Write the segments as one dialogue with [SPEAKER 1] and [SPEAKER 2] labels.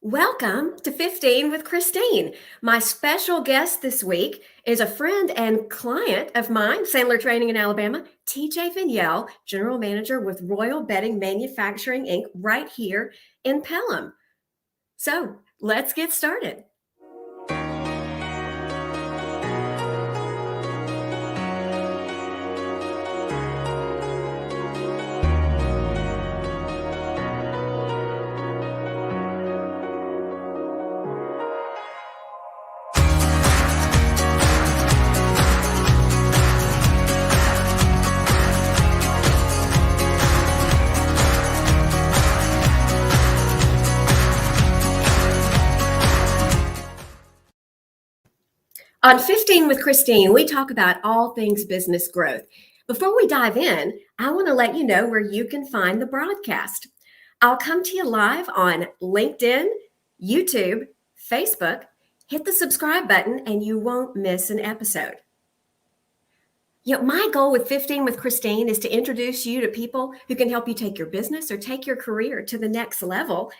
[SPEAKER 1] Welcome to 15 with Christine. My special guest this week is a friend and client of mine, Sandler Training in Alabama, TJ Vignuelle, General Manager with Royal Bedding Manufacturing, Inc., right here in Pelham. So let's get started. On 15 with Christine, we talk about all things business growth. Before we dive in, I want to let you know where you can find the broadcast. I'll come to you live on LinkedIn, YouTube, Facebook. Hit the subscribe button and you won't miss an episode. My goal with 15 with Christine is to introduce you to people who can help you take your business or take your career to the next level.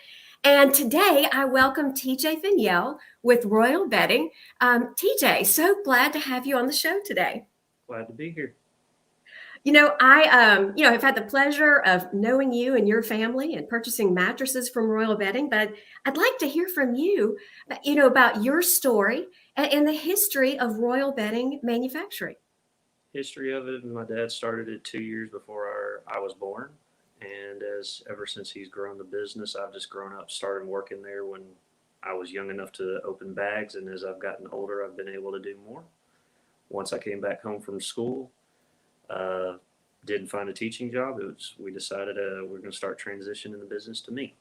[SPEAKER 1] And today I welcome TJ Vignuelle with Royal Bedding. TJ, so glad to have you on the show today.
[SPEAKER 2] Glad to be here.
[SPEAKER 1] I have had the pleasure of knowing you and your family and purchasing mattresses from Royal Bedding, but I'd like to hear from you, about your story and the history of Royal Bedding manufacturing.
[SPEAKER 2] History of it, my dad started it 2 years before I was born. And ever since he's grown the business, I've just grown up, started working there when I was young enough to open bags. And as I've gotten older, I've been able to do more. Once I came back home from school, didn't find a teaching job. We decided we're going to start transitioning the business to me.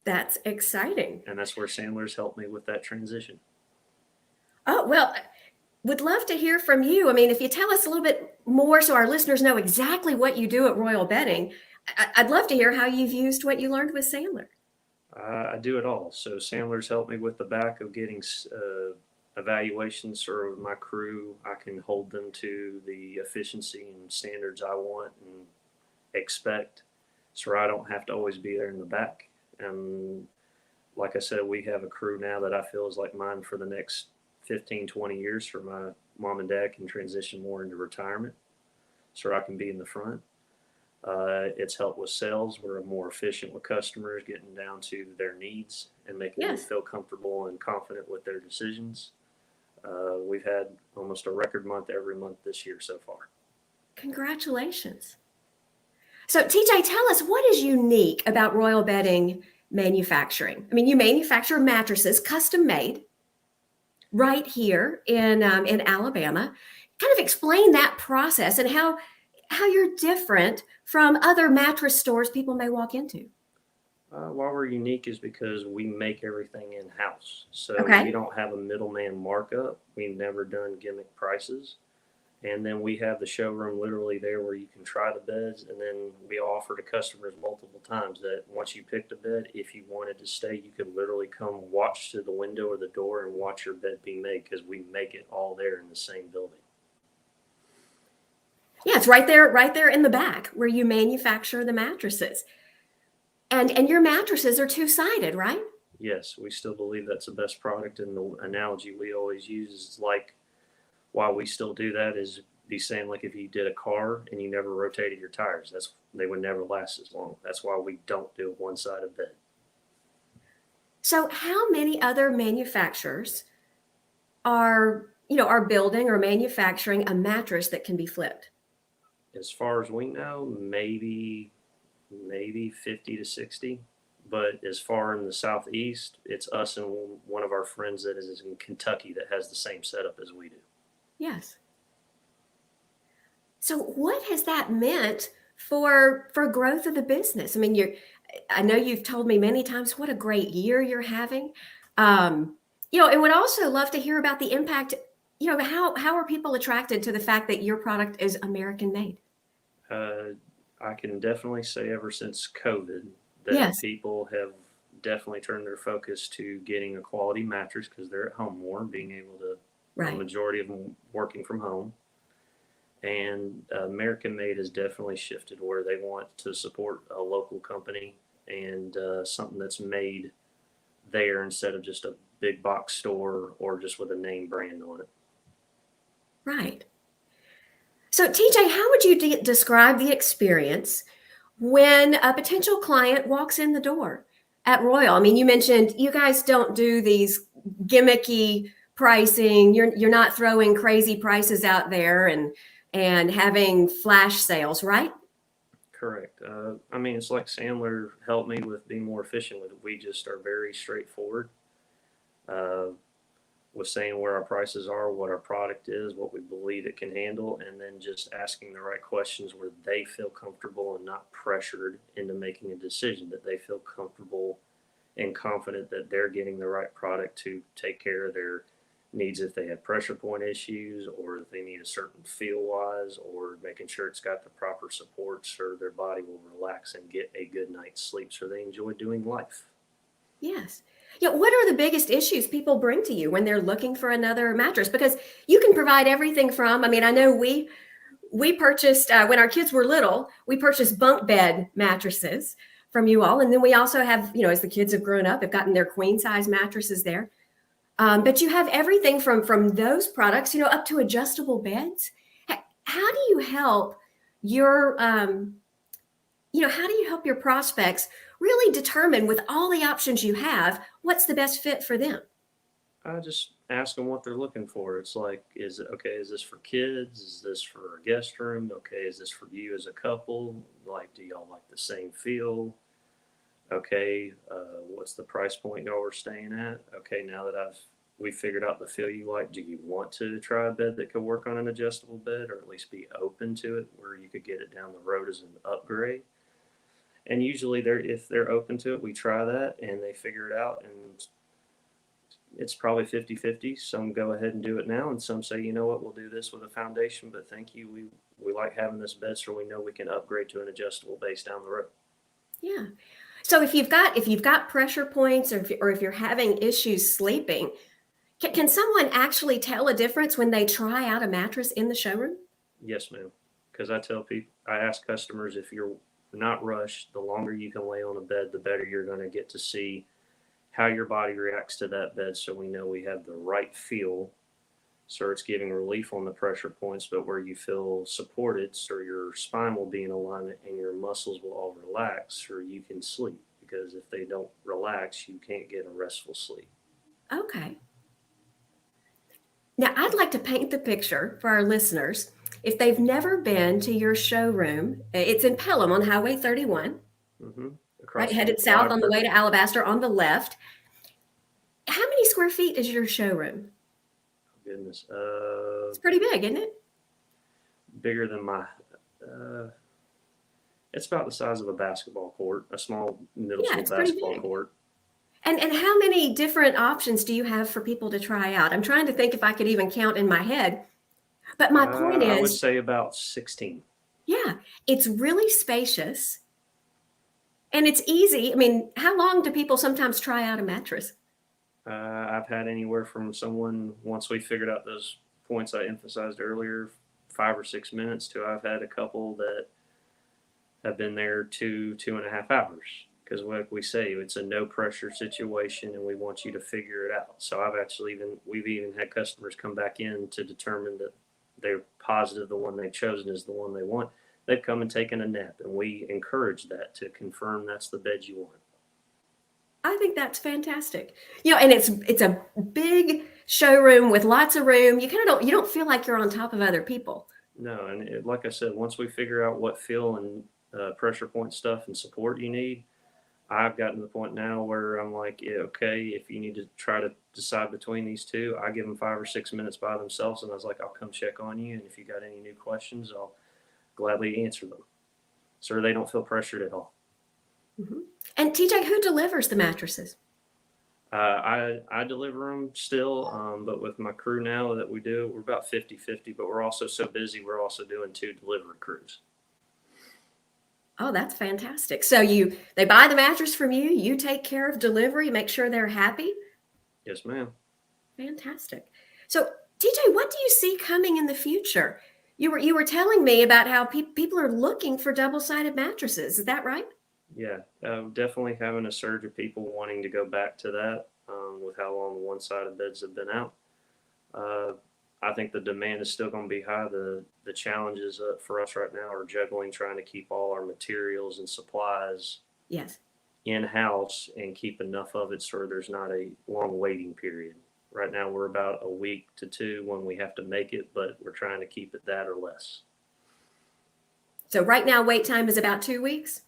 [SPEAKER 1] That's exciting.
[SPEAKER 2] And that's where Sandler's helped me with that transition.
[SPEAKER 1] Oh, well, would love to hear from you. I mean, if you tell us a little bit more so our listeners know exactly what you do at Royal Bedding, I'd love to hear how you've used what you learned with Sandler.
[SPEAKER 2] I do it all. So Sandler's helped me with the back of getting evaluations for my crew. I can hold them to the efficiency and standards I want and expect, so I don't have to always be there in the back. And like I said, we have a crew now that I feel is like mine for the next 15, 20 years, for my mom and dad can transition more into retirement, so I can be in the front. It's helped with sales. We're more efficient with customers, getting down to their needs and making them feel comfortable and confident with their decisions. We've had almost a record month every month this year so far.
[SPEAKER 1] Congratulations. So TJ, tell us, what is unique about Royal Bedding manufacturing? I mean, you manufacture mattresses, custom made, right here in Alabama. Kind of explain that process and how you're different from other mattress stores people may walk into.
[SPEAKER 2] Why we're unique is because we make everything in-house. So we don't have a middleman markup. We've never done gimmick prices. And then we have the showroom literally there where you can try the beds. And then we offer to customers multiple times that once you picked a bed, if you wanted to stay, you could literally come watch through the window or the door and watch your bed be made, because we make it all there in the same building.
[SPEAKER 1] Yeah, it's right there in the back where you manufacture the mattresses. And your mattresses are two-sided, right?
[SPEAKER 2] Yes, we still believe that's the best product. And the analogy we always use is like, why we still do that is be saying, like, if you did a car and you never rotated your tires, they would never last as long. That's why we don't do a one-sided bed.
[SPEAKER 1] So how many other manufacturers are building or manufacturing a mattress that can be flipped?
[SPEAKER 2] As far as we know, maybe 50 to 60. But as far in the Southeast, it's us and one of our friends that is in Kentucky that has the same setup as we do.
[SPEAKER 1] Yes. So what has that meant for growth of the business? I mean, I know you've told me many times what a great year you're having. And would also love to hear about the impact. How are people attracted to the fact that your product is American made?
[SPEAKER 2] I can definitely say ever since COVID that people have definitely turned their focus to getting a quality mattress because they're at home more, being able to, the majority of them working from home. And American made has definitely shifted where they want to support a local company and something that's made there instead of just a big box store or just with a name brand on it.
[SPEAKER 1] Right. So, TJ, how would you describe the experience when a potential client walks in the door at Royal? I mean, you mentioned you guys don't do these gimmicky pricing. You're not throwing crazy prices out there and having flash sales, right?
[SPEAKER 2] Correct. I mean, it's like Sandler helped me with being more efficient with it. We just are very straightforward uh, with saying where our prices are, what our product is, what we believe it can handle, and then just asking the right questions where they feel comfortable and not pressured into making a decision, that they feel comfortable and confident that they're getting the right product to take care of their needs if they have pressure point issues or if they need a certain feel wise, or making sure it's got the proper supports so their body will relax and get a good night's sleep so they enjoy doing life.
[SPEAKER 1] Yes. Yeah, what are the biggest issues people bring to you when they're looking for another mattress? Because you can provide everything from, I mean, I know we purchased when our kids were little, we purchased bunk bed mattresses from you all, and then we also have, as the kids have grown up, have gotten their queen size mattresses there. But you have everything from those products, up to adjustable beds. How do you help your how do you help your prospects really determine, with all the options you have, what's the best fit for them?
[SPEAKER 2] I just ask them what they're looking for. It's like, is it okay? Is this for kids? Is this for a guest room? Okay, is this for you as a couple? Like, do y'all like the same feel? Okay, what's the price point y'all are staying at? Okay, now that we figured out the feel you like, do you want to try a bed that could work on an adjustable bed, or at least be open to it where you could get it down the road as an upgrade? And usually if they're open to it, we try that and they figure it out, and it's probably 50-50. Some go ahead and do it now, and some say, you know what, we'll do this with a foundation, but thank you. We like having this bed so we know we can upgrade to an adjustable base down the road.
[SPEAKER 1] Yeah. So if you've got pressure points, or if you're having issues sleeping, can someone actually tell a difference when they try out a mattress in the showroom?
[SPEAKER 2] Yes, ma'am. Because I ask customers, if you're not rushed, the longer you can lay on a bed, the better you're going to get to see how your body reacts to that bed, so we know we have the right feel. So it's giving relief on the pressure points, but where you feel supported, so your spine will be in alignment and your muscles will all relax, so you can sleep. Because if they don't relax, you can't get a restful sleep.
[SPEAKER 1] Okay. Now, I'd like to paint the picture for our listeners. If they've never been to your showroom, it's in Pelham on Highway 31,
[SPEAKER 2] Mm-hmm.
[SPEAKER 1] right?
[SPEAKER 2] Across from
[SPEAKER 1] Headed
[SPEAKER 2] the
[SPEAKER 1] south on the way
[SPEAKER 2] library.
[SPEAKER 1] to Alabaster on the left. How many square feet is your showroom?
[SPEAKER 2] Goodness.
[SPEAKER 1] It's pretty big, isn't it?
[SPEAKER 2] Bigger than my. It's about the size of a basketball court, a small middle
[SPEAKER 1] Yeah,
[SPEAKER 2] school
[SPEAKER 1] it's pretty
[SPEAKER 2] basketball
[SPEAKER 1] big.
[SPEAKER 2] court.
[SPEAKER 1] And how many different options do you have for people to try out? I'm trying to think if I could even count in my head. But my point
[SPEAKER 2] I would
[SPEAKER 1] is,
[SPEAKER 2] say about 16.
[SPEAKER 1] yeah, it's really spacious and it's easy. I mean, how long do people sometimes try out a mattress?
[SPEAKER 2] I've had anywhere from someone, once we figured out those points I emphasized earlier, 5 or 6 minutes, to I've had a couple that have been there 2.5 hours. Because like we say, it's a no pressure situation and we want you to figure it out. So we've even had customers come back in to determine that they're positive the one they've chosen is the one they want. They've come and taken a nap, and we encourage that to confirm that's the bed you want.
[SPEAKER 1] I think that's fantastic. And it's a big showroom with lots of room. You don't feel like you're on top of other people.
[SPEAKER 2] No, and like I said, once we figure out what feel and pressure point stuff and support you need, I've gotten to the point now where I'm like, yeah, okay, if you need to try to decide between these two, I give them 5 or 6 minutes by themselves, and I was like, I'll come check on you, and if you got any new questions, I'll gladly answer them. So they don't feel pressured at all.
[SPEAKER 1] Mm-hmm. And TJ, who delivers the mattresses?
[SPEAKER 2] I deliver them still, but with my crew now that we do, we're about 50-50, but we're also so busy, we're also doing 2 delivery crews.
[SPEAKER 1] Oh, that's fantastic. So they buy the mattress from you, you take care of delivery, make sure they're happy?
[SPEAKER 2] Yes, ma'am.
[SPEAKER 1] Fantastic. So, TJ, what do you see coming in the future? You were telling me about how people are looking for double-sided mattresses. Is that right?
[SPEAKER 2] Yeah, definitely having a surge of people wanting to go back to that. with how long the one-sided beds have been out. I think the demand is still going to be high. The challenges for us right now are juggling, trying to keep all our materials and supplies
[SPEAKER 1] Yes.
[SPEAKER 2] in-house and keep enough of it so there's not a long waiting period. Right now we're about a week to 2 when we have to make it, but we're trying to keep it that or less.
[SPEAKER 1] So right now, wait time is about 2 weeks?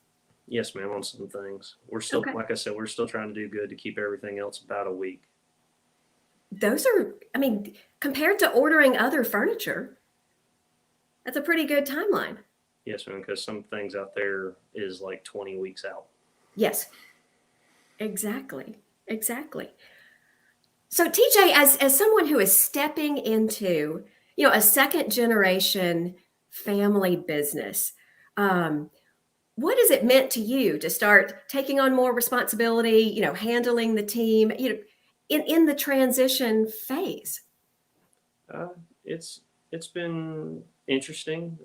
[SPEAKER 2] Yes, ma'am, on some things. We're still,
[SPEAKER 1] Okay.
[SPEAKER 2] like I said, we're still trying to do good to keep everything else about a week.
[SPEAKER 1] Those are, I mean, compared to ordering other furniture, that's a pretty good timeline.
[SPEAKER 2] Yes, ma'am, because some things out there is like 20 weeks out.
[SPEAKER 1] Yes, exactly. Exactly. So TJ, as someone who is stepping into, a second generation family business, what has it meant to you to start taking on more responsibility, handling the team, in the transition phase?
[SPEAKER 2] Uh, it's it's been interesting,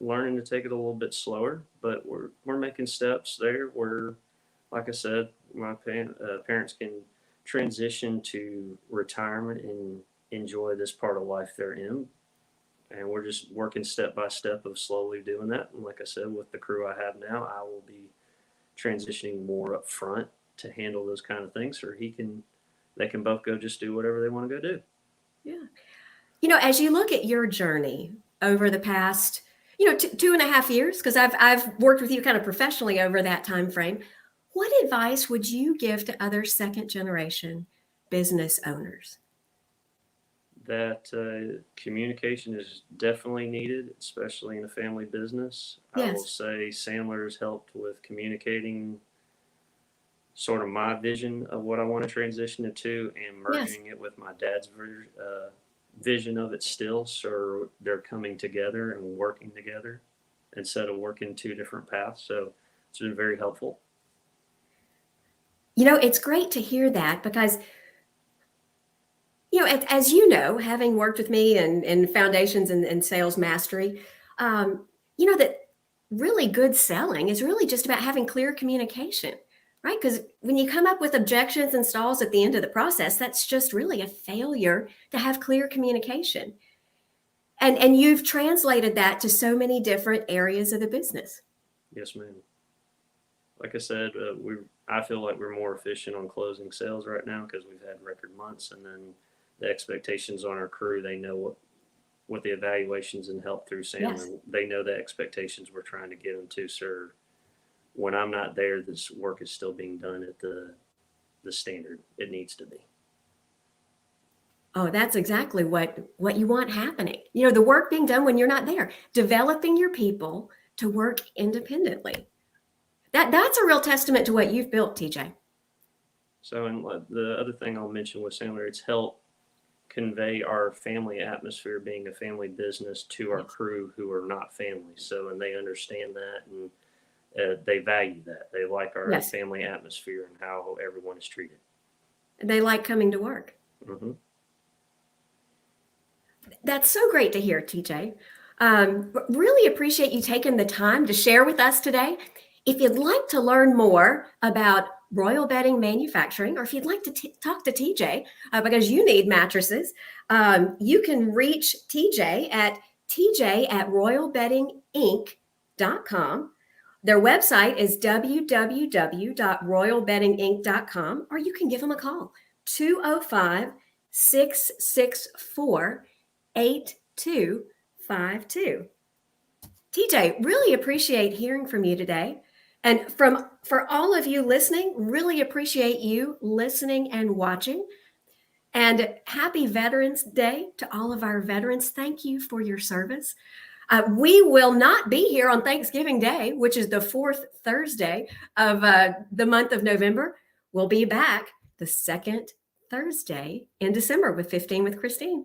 [SPEAKER 2] learning to take it a little bit slower, but we're making steps there. Where, like I said, my parents can transition to retirement and enjoy this part of life they're in, and we're just working step by step of slowly doing that. And like I said, with the crew I have now, I will be transitioning more up front to handle those kind of things, or they can both go just do whatever they want to go do.
[SPEAKER 1] Yeah. As you look at your journey over the past, 2.5 years, because I've worked with you kind of professionally over that time frame, what advice would you give to other second generation business owners?
[SPEAKER 2] That communication is definitely needed, especially in a family business. I will
[SPEAKER 1] Yes.
[SPEAKER 2] say Sandler's helped with communicating sort of my vision of what I want to transition it to and
[SPEAKER 1] Yes.
[SPEAKER 2] merging it with my dad's vision of it still. So they're coming together and working together instead of working two different paths. So it's been very helpful.
[SPEAKER 1] It's great to hear that because, as you know, having worked with me in foundations and sales mastery, that really good selling is really just about having clear communication, right? Because when you come up with objections and stalls at the end of the process, that's just really a failure to have clear communication. And you've translated that to so many different areas of the business.
[SPEAKER 2] Yes, ma'am. Like I said, I feel like we're more efficient on closing sales right now because we've had record months, and then the expectations on our crew. They know what the evaluations and help through Sandler.
[SPEAKER 1] Yes.
[SPEAKER 2] They know the expectations we're trying to get them to. So when I'm not there, this work is still being done at the standard it needs to be.
[SPEAKER 1] Oh, that's exactly what you want happening. The work being done when you're not there, developing your people to work independently. That's a real testament to what you've built, TJ.
[SPEAKER 2] So, and the other thing I'll mention with Sandler, it's helped convey our family atmosphere, being a family business, to our
[SPEAKER 1] Yes.
[SPEAKER 2] crew who are not family. So, and they understand that, and they value that. They like our
[SPEAKER 1] Yes.
[SPEAKER 2] family atmosphere and how everyone is treated.
[SPEAKER 1] They like coming to work.
[SPEAKER 2] Mm-hmm.
[SPEAKER 1] That's so great to hear, TJ. Really appreciate you taking the time to share with us today. If you'd like to learn more about Royal Bedding Manufacturing, or if you'd like to talk to TJ because you need mattresses, you can reach TJ at tj@royalbeddinginc.com. Their website is www.royalbeddinginc.com, or you can give them a call, 205-664-8252. TJ, really appreciate hearing from you today. And for all of you listening, really appreciate you listening and watching. And happy Veterans Day to all of our veterans. Thank you for your service. We will not be here on Thanksgiving Day, which is the fourth Thursday of the month of November. We'll be back the second Thursday in December with 15 with Christine.